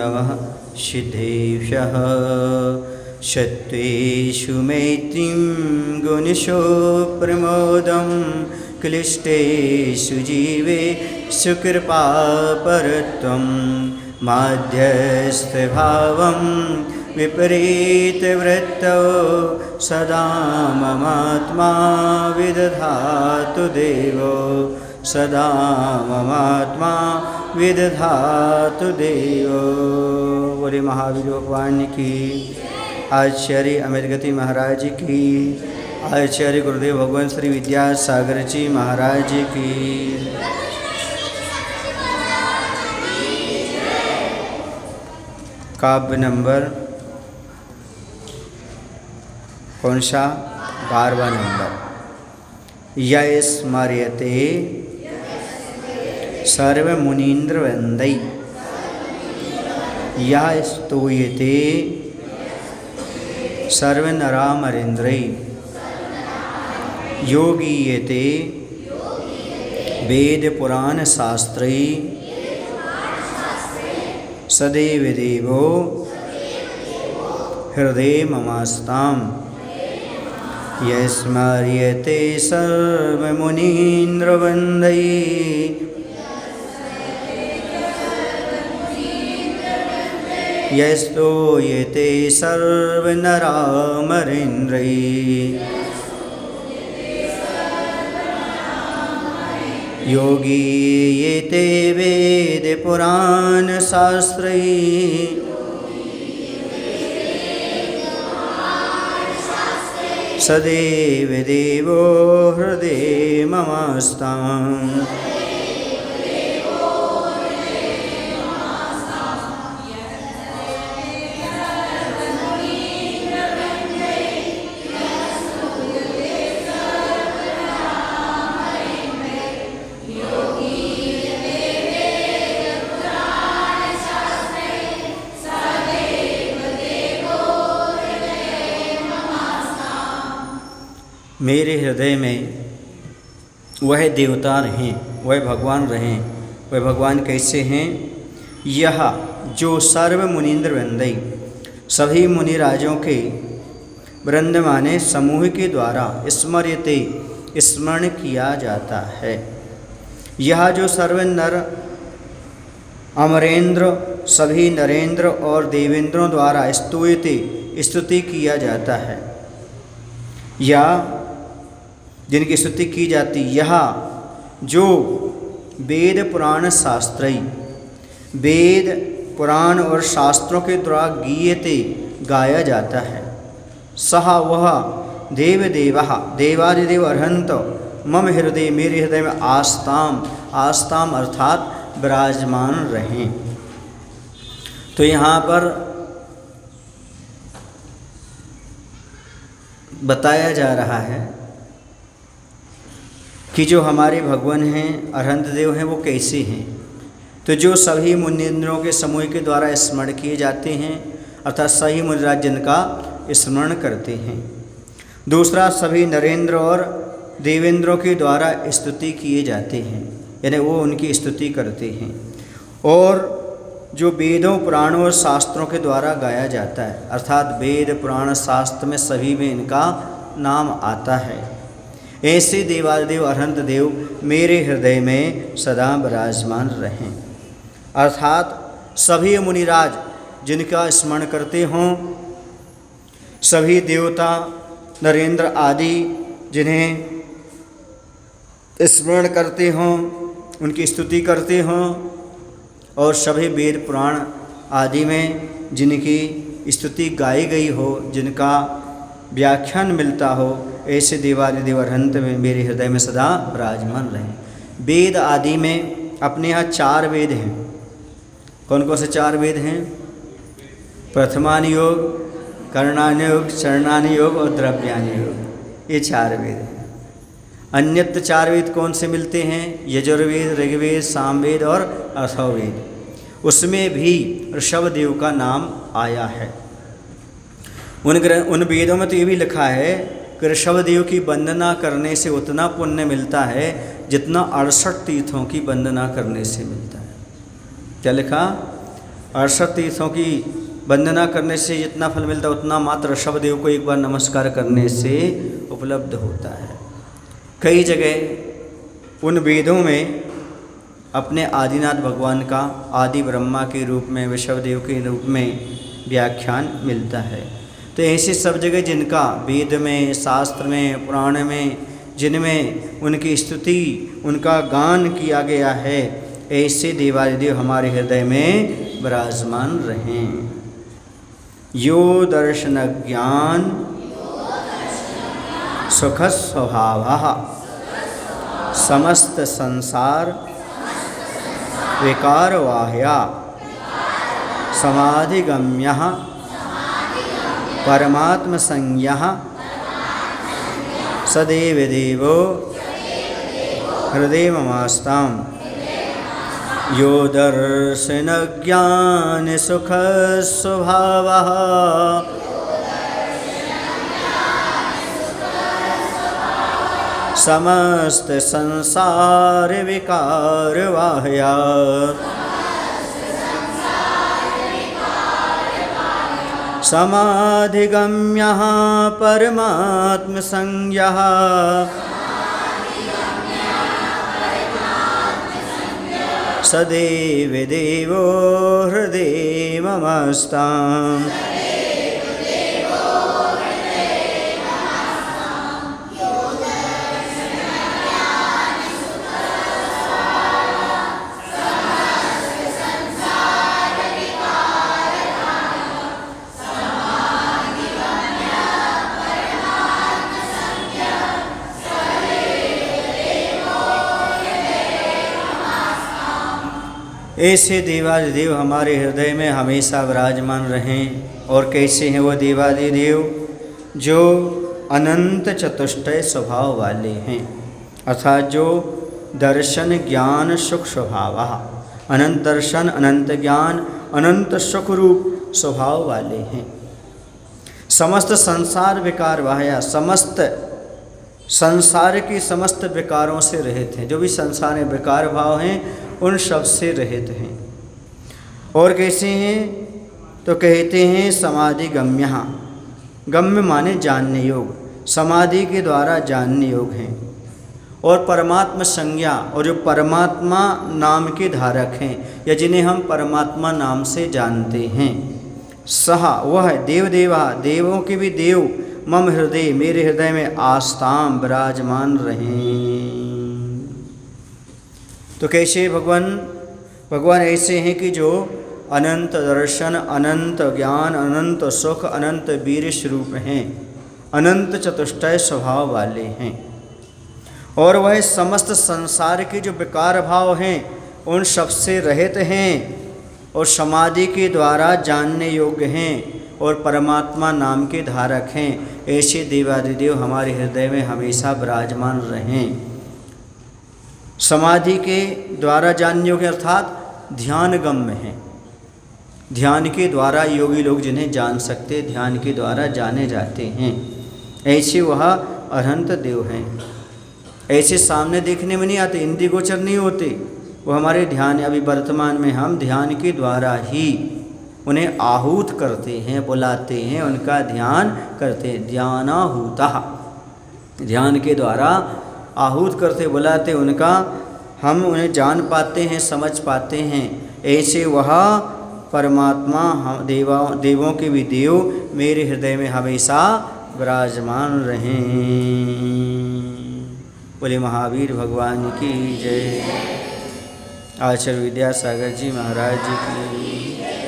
बान्धवः सिद्धेशः सत्त्वेषु मैत्रीं गुणेषु प्रमोदं क्लिष्टेषु जीवेषु कृपापरत्वं माध्यस्थभावं विपरीतवृत्तौ सदा ममात्मा विदधातु देवो सदा ममात्मा विदधातु देवो। बोले महावीर भगवान की, आचार्य अमित गति महाराज की, आचार्य गुरुदेव भगवान श्री विद्यासागर जी महाराज की। काव्य नंबर कौन सा? 12वां नंबर। यः स्मर्यते सर्वमुनीन्द्रवृन्दै यः स्तूयते सर्वनरामरेन्द्रै योगीयते वेदपुराणशास्त्रै सदैव देवो हृदय ममास्ताम्। यः स्मर्यते सर्वमुनीन्द्रवृन्दै यः स्तूयते सर्वनरामरेन्द्रै योगीयते वेदपुराणशास्त्रै सदैव देवो हृदय ममास्ताम्। मेरे हृदय में वह देवता रहें, वह भगवान रहें। वह भगवान कैसे हैं? यह जो सर्व मुनीन्द्र वृंदई सभी मुनिराजों के वृंद माने समूह के द्वारा स्मर्यते स्मरण किया जाता है। यह जो सर्व नर अमरेंद्र सभी नरेंद्र और देवेंद्रों द्वारा स्तुयते स्तुति किया जाता है, या जिनकी स्तुति की जाती, यह जो वेद पुराण शास्त्री वेद पुराण और शास्त्रों के द्वारा गीयते गाया जाता है, सह वह देव देवः देवादिदेव अर्हंत मम हृदय मेरे हृदय में आस्ताम आस्ताम अर्थात विराजमान रहें। तो यहाँ पर बताया जा रहा है कि जो हमारे भगवान हैं अरहंत देव हैं वो कैसे हैं। तो जो सभी मुनीन्द्रों के समूह के द्वारा स्मरण किए जाते हैं, अर्थात सही मुनिराज जिनका स्मरण करते हैं। दूसरा, सभी नरेंद्र और देवेंद्रों के द्वारा स्तुति किए जाते हैं, यानी वो उनकी स्तुति करते हैं। और जो वेदों पुराणों और शास्त्रों के द्वारा गाया जाता है, अर्थात वेद पुराण शास्त्र में सभी में इनका नाम आता है। ऐसे देवादिदेव अरहंत देव मेरे हृदय में सदा विराजमान रहें, अर्थात सभी मुनिराज जिनका स्मरण करते हों, सभी देवता नरेंद्र आदि जिन्हें स्मरण करते हों, उनकी स्तुति करते हों, और सभी वेद पुराण आदि में जिनकी स्तुति गाई गई हो, जिनका व्याख्यान मिलता हो, ऐसे देवादिदेव अरहंत में मेरे हृदय में सदा विराजमान रहें। वेद आदि में अपने यहाँ 4 वेद हैं। कौन कौन से 4 वेद हैं? प्रथमानि योग, कर्णानि योग, चरणानि योग और द्रव्यानि योग, ये 4 वेद हैं। अन्यत्र 4 वेद कौन से मिलते हैं? यजुर्वेद, ऋग्वेद, सामवेद और अथर्ववेद। उसमें भी ऋषभदेव का नाम आया है। उन वेदों में तो ये भी लिखा है कि ऋषभदेव की वंदना करने से उतना पुण्य मिलता है जितना 68 तीर्थों की वंदना करने से मिलता है। क्या लिखा? 68 तीर्थों की वंदना करने से जितना फल मिलता है उतना मात्र ऋषभदेव को एक बार नमस्कार करने से उपलब्ध होता है। कई जगह उन वेदों में अपने आदिनाथ भगवान का आदि ब्रह्मा के रूप में, ऋषभदेव के रूप में व्याख्यान मिलता है। तो ऐसे सब जगह जिनका वेद में, शास्त्र में, पुराण में, जिनमें उनकी स्तुति, उनका गान किया गया है, ऐसे देवादिदेव हमारे हृदय में विराजमान रहें। यो दर्शन ज्ञान सुख स्वभावः समस्त संसार विकारवाह्या समाधिगम्यः परमात्मसंज्ञः सदैव देवो हृदय ममास्ताम्। यो दर्शन ज्ञान सुख स्वभावः समस्त संसार विकार वाह्या समाधिगम्यः परमात्मसंज्ञः सदैव देवो हृदय ममास्ताम्। ऐसे देवादिदेव हमारे हृदय में हमेशा विराजमान रहें। और कैसे हैं वो देवादिदेव? जो अनंत चतुष्टय स्वभाव वाले हैं, अर्थात जो दर्शन ज्ञान सुख स्वभाव, अनंत दर्शन, अनंत ज्ञान, अनंत सुख रूप स्वभाव वाले हैं। समस्त संसार विकार वाह्या, समस्त संसार की समस्त विकारों से रहित हैं। जो भी संसार में विकार भाव हैं उन सब से रहित हैं। और कैसे हैं? तो कहते हैं समाधि गम्यः। गम्य माने जानने योग, समाधि के द्वारा जानने योग हैं। और परमात्मा संज्ञा, और जो परमात्मा नाम के धारक हैं या जिन्हें हम परमात्मा नाम से जानते हैं, सह वह देवदेवा, देवों के भी देव, मम हृदय, मेरे हृदय में आस्ताम विराजमान रहें। तो कैसे भगवान ऐसे हैं कि जो अनंत दर्शन, अनंत ज्ञान, अनंत सुख, अनंत वीर स्वरूप हैं, अनंत चतुष्टय स्वभाव वाले हैं। और वह समस्त संसार के जो विकार भाव हैं उन सबसे रहित हैं और समाधि के द्वारा जानने योग्य हैं और परमात्मा नाम के धारक हैं। ऐसे देवादिदेव हमारे हृदय में हमेशा विराजमान रहें। समाधि के द्वारा जानने योग्य अर्थात ध्यान गम्य हैं। ध्यान के द्वारा योगी लोग जिन्हें जान सकते, ध्यान के द्वारा जाने जाते हैं, ऐसे वह अरहंत देव हैं। ऐसे सामने देखने में नहीं आते, इंद्रिय गोचर नहीं होते, वो हमारे ध्यान, अभी वर्तमान में हम ध्यान के द्वारा ही उन्हें आहूत करते हैं, बुलाते हैं, उनका ध्यान करते हैं। ध्यानाहूतः, ध्यान के द्वारा आहूत करते, बुलाते, उनका हम उन्हें जान पाते हैं, समझ पाते हैं। ऐसे वह परमात्मा देवों के भी देव मेरे हृदय में हमेशा विराजमान रहें। बोले महावीर भगवान की जय। आचार्य विद्यासागर जी महाराज जी की।